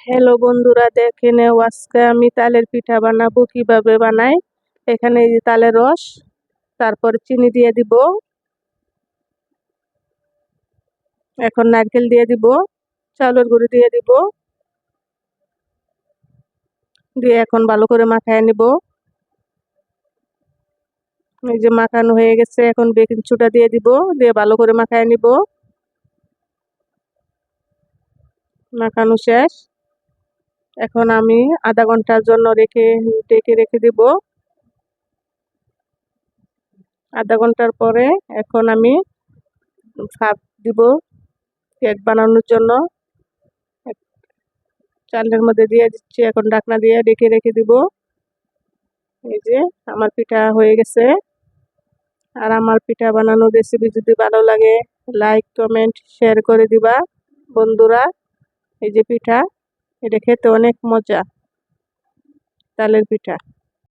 Hello বন্ধুরা, দেখে নেও আজকে আমি তালের পিঠা বানাবো। কিভাবে বানাই? এখানে এই যে তালের রস, তারপর চিনি দিয়ে দিব, এখন নারকেল দিয়ে দিব, চাউলের গুঁড়ি দিয়ে দিব, দিয়ে এখন ভালো করে মাখায় নিব। এই যে মাখানো হয়ে গেছে, এখন বেকিং সোডা দিয়ে দিব, দিয়ে ভালো করে মাখায় নিব। মাখানো শেষ। এখন আমি আধা ঘন্টার জন্য রেখে দিব। আধা ঘন্টার পরে এখন আমি ভাপ দিব কেক বানানোর জন্য। চালের মধ্যে দিয়ে দিচ্ছি, এখন ঢাকনা দিয়ে রেখে দিব। এই যে আমার পিঠা হয়ে গেছে। আর আমার পিঠা বানানোর রেসিপি যদি ভালো লাগে, লাইক কমেন্ট শেয়ার করে দিবা বন্ধুরা। এই যে পিঠা, এটা খেতে অনেক মজা, তালের পিঠা।